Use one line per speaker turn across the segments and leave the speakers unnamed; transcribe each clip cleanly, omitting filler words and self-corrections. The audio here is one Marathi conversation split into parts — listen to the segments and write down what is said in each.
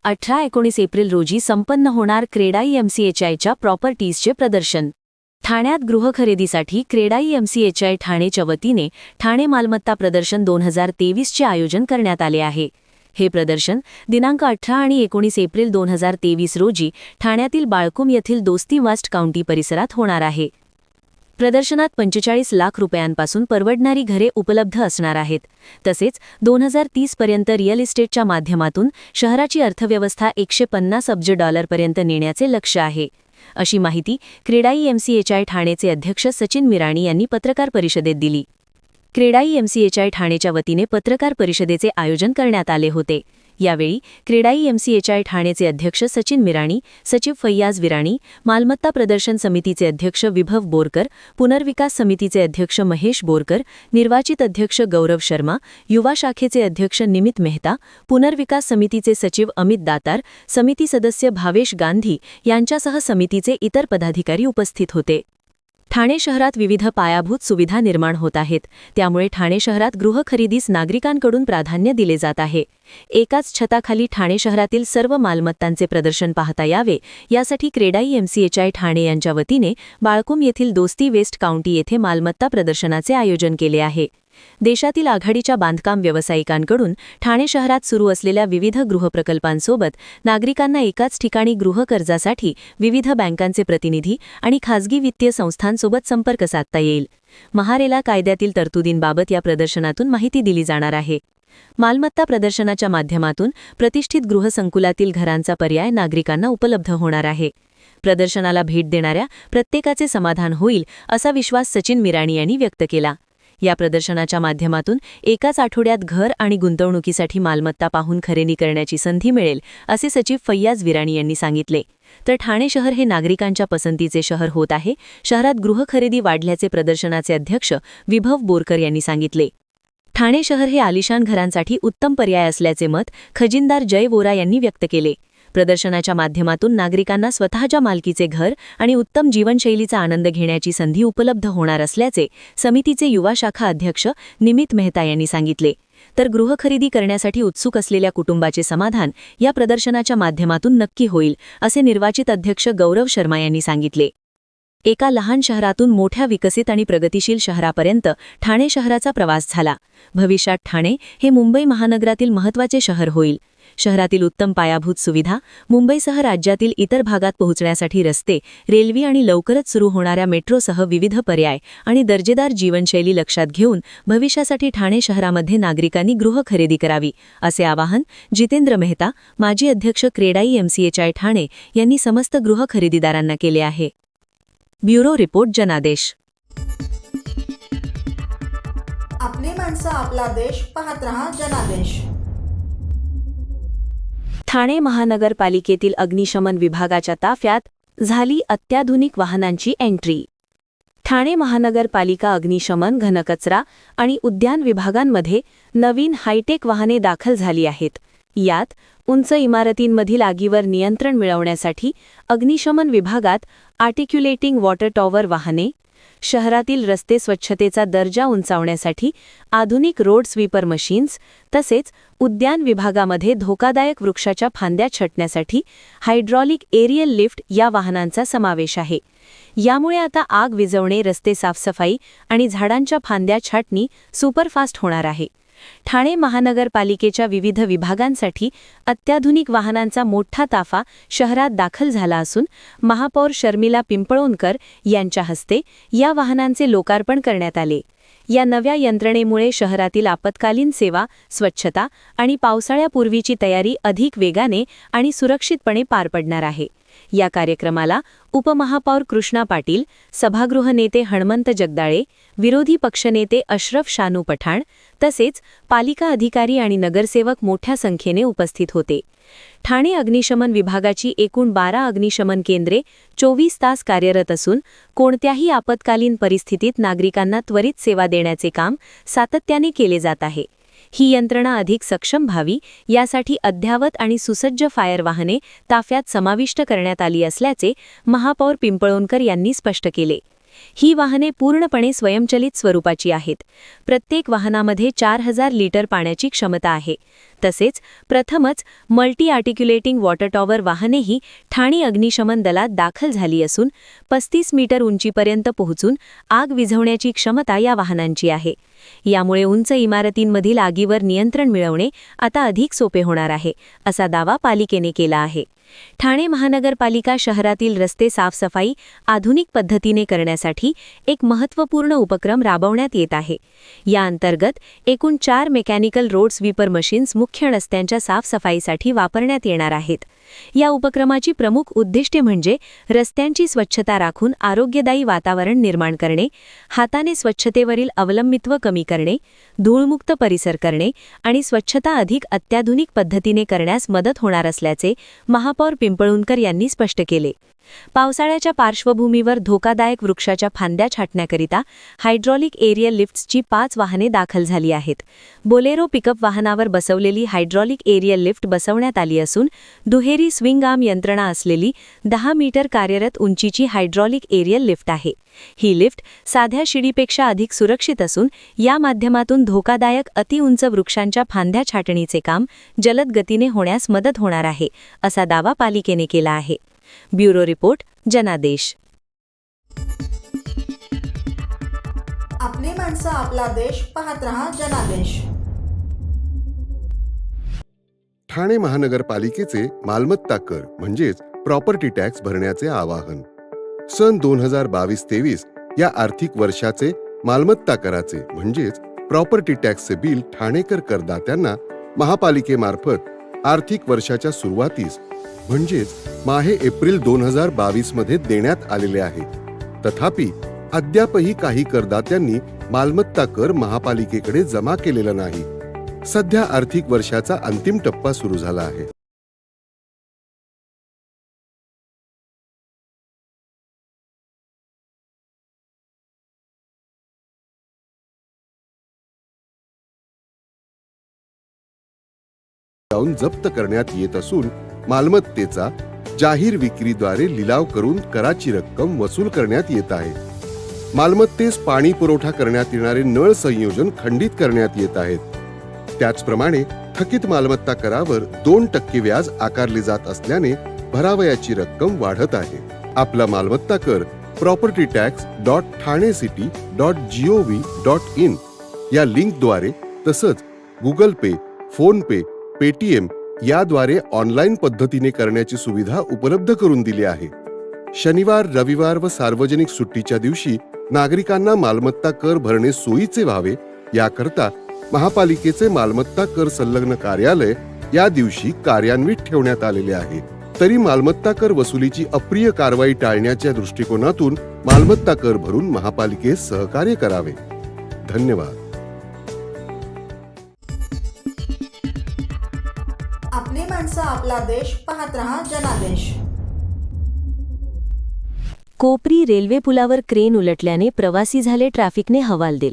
18-19 एप्रिल रोजी संपन्न होणार क्रेडाई MCHIच्या प्रॉपर्टीजचे प्रदर्शन। ठाण्यात गृहखरेदीसाठी क्रेडाई MCHI ठाणेच्या वतीने ठाणे मालमत्ता प्रदर्शन 2023चे आयोजन करण्यात आले आहे। हे प्रदर्शन दिनांक 18 आणि 19 एप्रिल 2023 रोजी ठाण्यातील बाळकुम येथील दोस्ती वेस्ट काउंटी परिसरात होणार आहे। प्रदर्शनात 45 लाख रुपयांपासून परवडणारी घरे उपलब्ध असणार आहेत। तसेच 2030 पर्यंत रिअल इस्टेटच्या माध्यमातून शहराची अर्थव्यवस्था $150 अब्ज पर्यंत नेण्याचे लक्ष्य आहे, अशी माहिती क्रेडाई MCHI ठाणेचे अध्यक्ष सचिन मिराणी यांनी पत्रकार परिषदेत दिली। क्रेडाई MCHI ठाणेच्या वतीने पत्रकार परिषदेचे आयोजन करण्यात आले होते। यावेळी क्रेडाई MCHI ठाणेचे अध्यक्ष सचिन मिराणी, सचिव फैयाज विराणी, मालमत्ता प्रदर्शन समितीचे अध्यक्ष विभव बोरकर, पुनर्विकास समितीचे अध्यक्ष महेश बोरकर, निर्वाचित अध्यक्ष गौरव शर्मा, युवा शाखेचे अध्यक्ष निमित मेहता, पुनर्विकास समितीचे सचिव अमित दातार, समिती सदस्य भावेश गांधी यांच्यासह समितीचे इतर पदाधिकारी उपस्थित होते। ठाणे शहरात विविध पायाभूत सुविधा निर्माण होत आहेत, त्यामुळे ठाणे शहरात गृहखरेदीस नागरिकांकडून प्राधान्य दिले जात आहे। एकाच छताखाली ठाणे शहरातील सर्व मालमत्तांचे प्रदर्शन पाहता यावे, यासाठी क्रेडाई MCHI ठाणे यांच्या वतीने बाळकुम येथील दोस्ती वेस्ट काउंटी येथे मालमत्ता प्रदर्शनाचे आयोजन केले आहे। देशातील आघाडीच्या बांधकाम व्यावसायिकांकडून ठाणे शहरात सुरू असलेल्या विविध गृहप्रकल्पांसोबत नागरिकांना एकाच ठिकाणी गृहकर्जासाठी विविध बँकांचे प्रतिनिधी आणि खासगी वित्तीय संस्थांसोबत संपर्क साधता येईल। महारेला कायद्यातील तरतुदींबाबत या प्रदर्शनातून माहिती दिली जाणार आहे। मालमत्ता प्रदर्शनाच्या माध्यमातून प्रतिष्ठित गृहसंकुलातील घरांचा पर्याय नागरिकांना उपलब्ध होणार आहे। प्रदर्शनाला भेट देणाऱ्या प्रत्येकाचे समाधान होईल, असा विश्वास सचिन मिराणी यांनी व्यक्त केला। या प्रदर्शनाच्या माध्यमातून एकाच आठवड्यात घर आणि गुंतवणुकीसाठी मालमत्ता पाहून खरेदी करण्याची संधी मिळेल, असे सचिव फैयाज विराणी यांनी सांगितले। तर ठाणे शहर हे नागरिकांच्या पसंतीचे शहर होत आहे। शहरात गृहखरेदी वाढल्याचे प्रदर्शनाचे अध्यक्ष विभव बोरकर यांनी सांगितले। ठाणे शहर हे आलिशान घरांसाठी उत्तम पर्याय असल्याचे मत खजिनदार जय वोरा यांनी व्यक्त केले। प्रदर्शनाच्या माध्यमातून नागरिकांना स्वतःच्या मालकीचे घर आणि उत्तम जीवनशैलीचा आनंद घेण्याची संधी उपलब्ध होणार असल्याचे समितीचे युवा शाखा अध्यक्ष निमित मेहता यांनी सांगितले। तर गृहखरेदी करण्यासाठी उत्सुक असलेल्या कुटुंबाचे समाधान या प्रदर्शनाच्या माध्यमातून नक्की होईल, असे निर्वाचित अध्यक्ष गौरव शर्मा यांनी सांगितले। एका लहान शहरातून मोठ्या विकसित आणि प्रगतिशील शहरापर्यंत ठाणे शहराचा प्रवास झाला। भविष्यात ठाणे हे मुंबई महानगरातील महत्त्वाचे शहर होईल। शहरातील उत्तम पायाभूत सुविधा, मुंबईसह राज्यातील इतर भागात पोहोचण्यासाठी रस्ते, रेल्वे आणि लवकरच सुरू होणाऱ्या मेट्रोसह विविध पर्याय आणि दर्जेदार जीवनशैली लक्षात घेऊन भविष्यासाठी ठाणे शहरामध्ये नागरिकांनी गृहखरेदी करावी, असे आवाहन जितेंद्र मेहता, माजी अध्यक्ष क्रेडाई MCHI ठाणे यांनी समस्त गृहखरेदीदारांना केले आहे। ब्युरो रिपोर्ट जनादेश।
आपली माणसं, आपला देश, पाहत रहा जनादेश।
ठाणे महानगरपालिकेतील अग्निशमन विभागाच्या ताफ्यात झाली अत्याधुनिक वाहनांची एंट्री। ठाणे महानगरपालिका अग्निशमन, घनकचरा आणि उद्यान विभागांमध्ये नवीन हायटेक वाहने दाखल झाली आहेत। यात उंच इमारतींमधील आगीवर नियंत्रण मिळवण्यासाठी अग्निशमन विभागात आर्टिक्युलेटिंग वॉटर टॉवर वाहने, शहरातील रस्ते स्वच्छतेचा दर्जा उंचावण्यासाठी आधुनिक रोड स्वीपर मशीन्स, तसेच उद्यान विभागामध्ये धोकादायक वृक्षाच्या फांद्या छटण्यासाठी हायड्रॉलिक एरियल लिफ्ट या वाहनांचा समावेश आहे। यामुळे आता आग विझवणे, रस्ते साफसफाई आणि झाडांच्या फांद्या छाटणी सुपरफास्ट होणार आहे। ठाणे महानगरपालिकेच्या विविध विभागांसाठी अत्याधुनिक वाहनांचा मोठा ताफा शहरात दाखल झाला असून महापौर शर्मिला पिंपळोणकर यांच्या हस्ते या वाहनांचे लोकार्पण करण्यात आले। या नव्या यंत्रणेमुळे शहरातील आपत्कालीन सेवा, स्वच्छता आणि पावसाळ्यापूर्वीची तयारी अधिक वेगाने आणि सुरक्षितपणे पार पडणार आहे। या कार्यक्रमाला उपमहापौर कृष्णा पाटील, सभागृह नेते हणमंत जगदाळे, विरोधी पक्षनेते अशरफ शानू पठाण तसेच पालिका अधिकारी आणि नगरसेवक मोठ्या संख्येने उपस्थित होते. ठाणे अग्निशमन विभागाची एकूण 12 अग्निशमन केंद्रे 24 तास कार्यरत असून कोणत्याही आपत्कालीन परिस्थितीत नागरिकांना त्वरित सेवा देण्याचे काम सातत्याने केले जात आहे. ही यंत्रणा अधिक सक्षम व्हावी यासाठी अद्ययावत आणि सुसज्ज फायर वाहने ताफ्यात समाविष्ट करण्यात आली असल्याचे महापौर पिंपळोणकर यांनी स्पष्ट केले. ही वाहने पूर्णपणे स्वयंचलित स्वरूपाची आहेत. प्रत्येक वाहनामध्ये 4000 लिटर पाण्याची क्षमता आहे. तसेच प्रथमच मल्टी आर्टिक्युलेटिंग वॉटर टॉवर वाहनेही ठाणे अग्निशमन दलात दाखल झाली असून 35 मीटर उंचीपर्यंत पोहोचून आग विझवण्याची क्षमता या वाहनांची आहे. यामुळे उंच इमारतींमधील आगीवर नियंत्रण मिळवणे आता अधिक सोपे होणार आहे, असा दावा पालिकेने केला आहे. ठाणे महानगरपालिका शहरातील रस्ते साफसफाई आधुनिक पद्धतीने करण्यासाठी एक महत्त्वपूर्ण उपक्रम राबवण्यात येत आहे. या अंतर्गत एकूण 4 मेकॅनिकल रोड स्वीपर मशीन्स मुख्य रस्त्यांच्या साफसफाईसाठी वापरण्यात येणार आहेत. या उपक्रमाची प्रमुख उद्दिष्टे म्हणजे रस्त्यांची स्वच्छता राखून आरोग्यदायी वातावरण निर्माण करणे, हाताने स्वच्छतेवरील अवलंबित्व कमी करणे, धूळमुक्त परिसर करणे आणि स्वच्छता अधिक अत्याधुनिक पद्धतीने करण्यास मदत होणार असल्याचे महापौर पिंपळोणकर यांनी स्पष्ट केले. पावसाळ्याच्या पार्श्वभूमीवर धोकादायक वृक्षाच्या फांद्या छाटण्याकरिता हायड्रॉलिक एरियल लिफ्ट्सची 5 वाहने दाखल झाली आहेत. बोलेरो पिकअप वाहनावर बसवलेली हायड्रॉलिक एरियल लिफ्ट बसवण्यात आली असून दुहेरी स्विंग आर्म यंत्रणा असलेली 10 मीटर कार्यरत उंचीची हायड्रॉलिक एरियल लिफ्ट आहे. ही लिफ्ट साध्या शिडीपेक्षा अधिक सुरक्षित असून या माध्यमातून धोकादायक अतिउंच वृक्षांच्या फांद्या छाटणीचे काम जलद गतीने होण्यास मदत होणार आहे, असा दावा पालिकेने केला आहे. ब्युरो रिपोर्ट, जनादेश.
आपली माणसं, आपला देश. पाहत रहा जनादेश.
ठाणे महानगरपालिकेचे मालमत्ता कर म्हणजेच प्रॉपर्टी टॅक्स भरण्याचे आवाहन. सन 2022-23 या आर्थिक वर्षाचे मालमत्ता कराचे म्हणजेच प्रॉपर्टी टॅक्सचे बिल ठाणेकर करदात्यांना महापालिकेमार्फत आर्थिक वर्षाच्या सुरुवातीस म्हणजेच माहे एप्रिल 2022 मध्ये देण्यात आलेले आहे. तथापि अद्यापही काही करदात्यांनी मालमत्ता कर महापालिकेकडे जमा केलेला नाही. सध्या आर्थिक वर्षाचा अंतिम टप्पा सुरू झाला आहे. जप्त करण्यात येत असून मालमत्तेचा जाहीर विक्रीद्वारे लिलाव करून कराची रक्कम वसूल करण्यात येत आहे. मालमत्तेस पाणी पुरवठा करण्यात येणारे नळ संयोजन खंडित करण्यात येत आहेत. त्याचप्रमाणे थकीत मालमत्ता करावर 2% व्याज आकारले जात असल्याने भरावयाची रक्कम वाढत आहे. आपला मालमत्ता कर propertytax.thanecity.gov.in या लिंकद्वारे तसंच गुगल पे, फोन पे, पेटीएम याद्वारे ऑनलाईन पद्धतीने करण्याची सुविधा उपलब्ध करून दिली आहे. शनिवार, रविवार व सार्वजनिक सुट्टीच्या दिवशी नागरिकांना मालमत्ता कर भरणे सोयीचे व्हावे याकरता महापालिकेचे मालमत्ता कर संलग्न कार्यालय या दिवशी कार्यान्वित ठेवण्यात आलेले आहे. तरी मालमत्ता कर वसुलीची अप्रिय कारवाई टाळण्याच्या दृष्टिकोनातून मालमत्ता कर भरून महापालिकेस सहकार्य करावे. धन्यवाद.
आपली माणसं, आपला देश. पाहत रहा जनादेश.
कोपरी रेल्वे पुलावर क्रेन उलटल्याने प्रवासी झाले ट्रॅफिकने हवालदिल.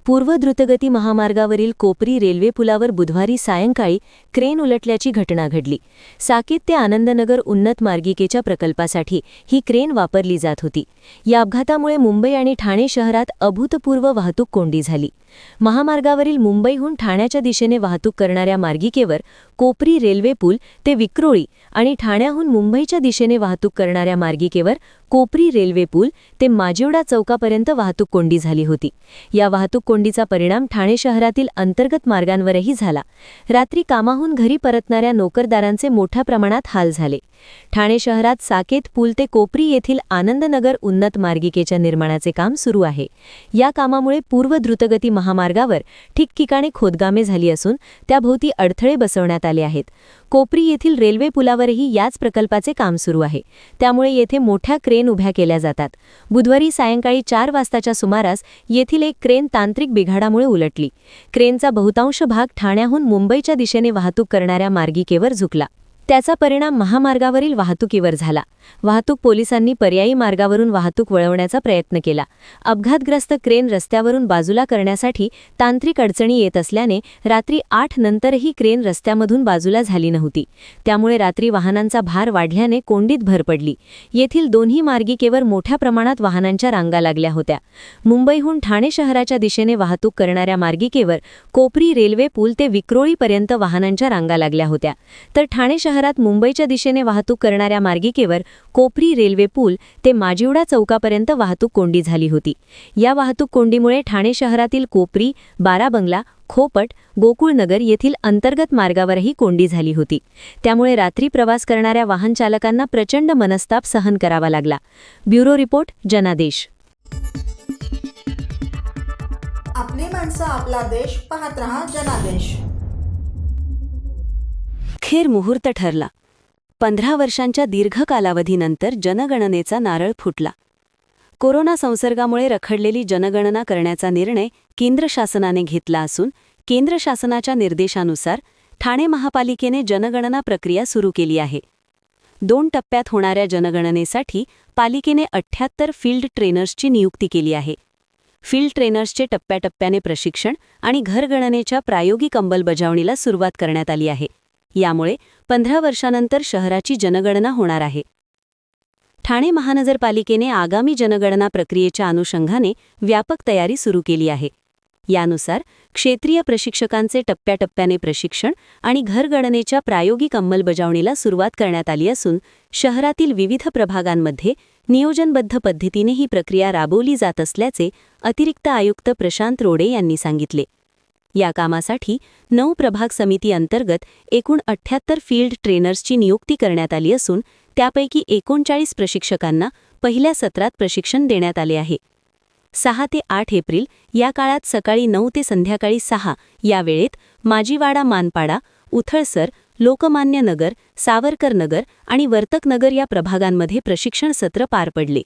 पूर्व द्रुतगती महामार्गावरील कोपरी रेल्वे पुलावर बुधवारी सायंकाळी क्रेन उलटल्याची घटना घडली. साकेत ते आनंदनगर उन्नत मार्गिकेच्या प्रकल्पासाठी ही क्रेन वापरली जात होती. या अपघातामुळे मुंबई आणि ठाणे शहरात अभूतपूर्व वाहतूक कोंडी झाली. महामार्गावरील मुंबईहून ठाण्याच्या दिशेने वाहतूक करणाऱ्या मार्गिकेवर कोपरी रेल्वे पूल ते विक्रोळी आणि ठाण्याहून मुंबईच्या दिशेने वाहतूक करणाऱ्या मार्गिकेवर कोपरी रेल्वे पूल ते माजिवडा चौकापर्यंत वाहतूक कोंडी झाली होती. या वाहतूक कोंडीचा परिणाम ठाणे शहरातील अंतर्गत मार्गांवरही झाला. रात्री कामाहून घरी परतणाऱ्या नोकरदारांचे मोठ्या प्रमाणात हाल झाले. ठाणे शहरात साकेत पूल ते कोपरी येथील आनंदनगर उन्नत मार्गिकेच्या निर्माणाचे काम सुरू आहे. या कामामुळे पूर्व द्रुतगती महामार्गावर ठिकठिकाणी खोदकामे झाली असून त्याभोवती अडथळे बसवण्यात आले आहेत. कोपरी येथील रेल्वे पुलावरही याच प्रकल्पाचे काम सुरू आहे. त्यामुळे येथे मोठ्या क्रेन उभ्या केल्या जातात. बुधवारी सायंकाळी 4 वाजताच्या सुमारास येथील एक क्रेन तांत्रिक बिघाडामुळे उलटली. क्रेनचा बहुतांश भाग ठाण्याहून मुंबईच्या दिशेने वाहतूक करणाऱ्या मार्गिकेवर झुकला. त्याचा परिणाम महामार्गावरील वाहतुकीवर झाला. वाहतूक पोलिसांनी पर्यायी मार्गावरून वाहतूक वळवण्याचा प्रयत्न केला. अपघातग्रस्त क्रेन रस्त्यावरून बाजूला करण्यासाठी तांत्रिक अडचणी येत असल्याने रात्री 8 नंतरही क्रेन रस्त्यामधून बाजूला झाली नव्हती. त्यामुळे रात्री वाहनांचा भार वाढल्याने कोंडीत भर पडली. येथील दोन्ही मार्गिकेवर मोठ्या प्रमाणात वाहनांच्या रांगा लागल्या होत्या. मुंबईहून ठाणे शहराच्या दिशेने वाहतूक करणाऱ्या मार्गिकेवर कोपरी रेल्वे पूल ते विक्रोळीपर्यंत वाहनांच्या रांगा लागल्या होत्या. तर ठाणे शहरात मुंबईच्या दिशेने वाहतूक करणाऱ्या मार्गिकेवर कोपरी रेल्वे पूल ते माजिवडा चौकापर्यंत वाहतूक कोंडी झाली होती. या वाहतूक कोंडीमुळे ठाणे शहरातील कोपरी, बाराबंगला, खोपट, गोकुळनगर येथील अंतर्गत मार्गावरही कोंडी झाली होती. त्यामुळे रात्री प्रवास करणाऱ्या वाहन चालकांना प्रचंड मनस्ताप सहन करावा लागला. ब्युरो रिपोर्ट, जनादेश.
आपली माणसं, आपला देश. पाहत रहा जनादेश.
अखेर मुहूर्त ठरला. 15 वर्षांच्या दीर्घ कालावधीनंतर जनगणनेचा नारळ फुटला. कोरोना संसर्गामुळे रखडलेली जनगणना करण्याचा निर्णय केंद्र शासनाने घेतला असून केंद्र शासनाच्या निर्देशानुसार ठाणे महापालिकेने जनगणना प्रक्रिया सुरू केली आहे. 2 टप्प्यात होणाऱ्या जनगणनेसाठी पालिकेने 78 फील्ड ट्रेनर्सची नियुक्ती केली आहे. फील्ड ट्रेनर्सचे टप्प्याटप्प्याने प्रशिक्षण आणि घरगणनेच्या प्रायोगिक अंमलबजावणीला सुरुवात करण्यात आली आहे. यामुळे 15 वर्षांनंतर शहराची जनगणना होणार आहे. ठाणे महानगरपालिकेने आगामी जनगणना प्रक्रियेच्या अनुषंगाने व्यापक तयारी सुरू केली आहे. यानुसार क्षेत्रीय प्रशिक्षकांचे टप्प्याटप्प्याने प्रशिक्षण आणि घरगणनेच्या प्रायोगिक अंमलबजावणीला सुरुवात करण्यात आली असून शहरातील विविध प्रभागांमध्ये नियोजनबद्ध पद्धतीने ही प्रक्रिया राबवली जात असल्याचे अतिरिक्त आयुक्त प्रशांत रोडे यांनी सांगितले. या कामासाठी 9 प्रभाग समिती अंतर्गत एकूण 78 फील्ड ट्रेनर्सची नियुक्ती करण्यात आली असून त्यापैकी 39 प्रशिक्षकांना पहिल्या सत्रात प्रशिक्षण देण्यात आले आहे. 6 ते 8 एप्रिल या काळात सकाळी 9 ते संध्याकाळी 6 या वेळेत माजिवाडा, मानपाडा, उथळसर, लोकमान्य नगर, सावरकर नगर आणि वर्तक नगर या प्रभागांमध्ये प्रशिक्षण सत्र पार पडले.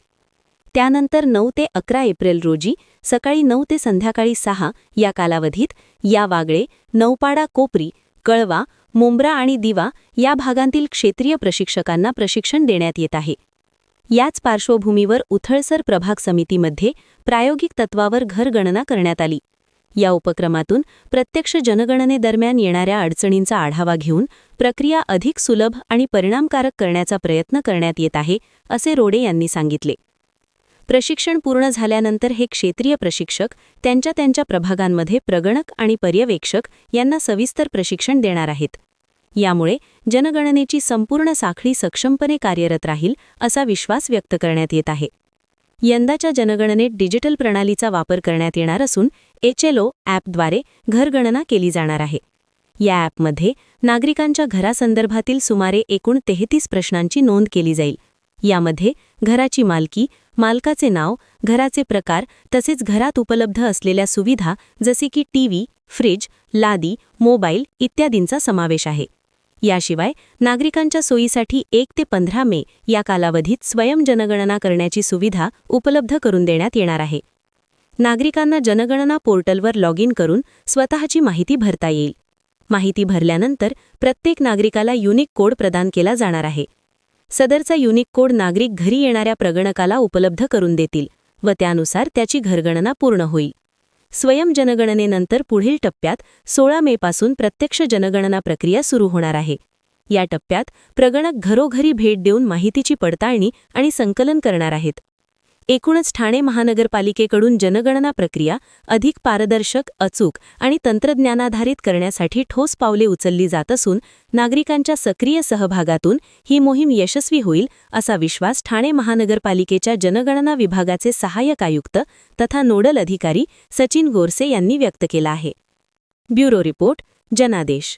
त्यानंतर 9 ते 11 एप्रिल रोजी सकाळी 9 ते संध्याकाळी 6 या कालावधीत या वागळे, नौपाडा, कोपरी, कळवा, मुंब्रा आणि दिवा या भागांतील क्षेत्रीय प्रशिक्षकांना प्रशिक्षण देण्यात येत आहे. याच पार्श्वभूमीवर उथळसर प्रभाग समितीमध्ये प्रायोगिक तत्वावर घरगणना करण्यात आली. या उपक्रमातून प्रत्यक्ष जनगणनेदरम्यान येणाऱ्या अडचणींचा आढावा घेऊन प्रक्रिया अधिक सुलभ आणि परिणामकारक करण्याचा प्रयत्न करण्यात येत आहे, असे रोडे यांनी सांगितले. प्रशिक्षण पूर्ण झाल्यानंतर हे क्षेत्रीय प्रशिक्षक त्यांच्या प्रभागांमध्ये प्रगणक आणि पर्यवेक्षक यांना सविस्तर प्रशिक्षण देणार आहेत. यामुळे जनगणनेची संपूर्ण साखळी सक्षमपणे कार्यरत राहील असा विश्वास व्यक्त करण्यात येत आहे. यंदाच्या जनगणनेत डिजिटल प्रणालीचा वापर करण्यात येणार असून HLO ॲपद्वारे घरगणना केली जाणार आहे. या ॲपमध्ये नागरिकांच्या घरासंदर्भातील सुमारे एकूण 33 प्रश्नांची नोंद केली जाईल. यामध्ये घराची मालकी, मालकाचे नाव, घराचे प्रकार तसेच घरात उपलब्ध असलेल्या सुविधा जसे की टीव्ही, फ्रिज, लादी, मोबाईल इत्यादींचा समावेश आहे. याशिवाय नागरिकांच्या सोयीसाठी 1 ते 15 मे या कालावधीत स्वयं जनगणना करण्याची सुविधा उपलब्ध करून देण्यात येणार आहे. नागरिकांना जनगणना पोर्टलवर लॉग इन करून स्वतःची माहिती भरता येईल. माहिती भरल्यानंतर प्रत्येक नागरिकाला युनिक कोड प्रदान केला जाणार आहे. सदरचा युनिक कोड नागरिक घरी येणाऱ्या प्रगणकाला उपलब्ध करून देतील व त्यानुसार त्याची घरगणना पूर्ण होईल. स्वयं जनगणनेनंतर पुढील टप्प्यात 16 मेपासून प्रत्यक्ष जनगणना प्रक्रिया सुरू होणार आहे. या टप्प्यात प्रगणक घरोघरी भेट देऊन माहितीची पडताळणी आणि संकलन करणार आहेत. एकूणच ठाणे महानगरपालिकेकडून जनगणना प्रक्रिया अधिक पारदर्शक, अचूक आणि तंत्रज्ञानाधारित करण्यासाठी ठोस पावले उचलली जात असून नागरिकांच्या सक्रिय सहभागातून ही मोहीम यशस्वी होईल असा विश्वास ठाणे महानगरपालिकेच्या जनगणना विभागाचे सहाय्यक आयुक्त तथा नोडल अधिकारी सचिन गोरसे यांनी व्यक्त केला आहे. ब्युरो रिपोर्ट, जनादेश.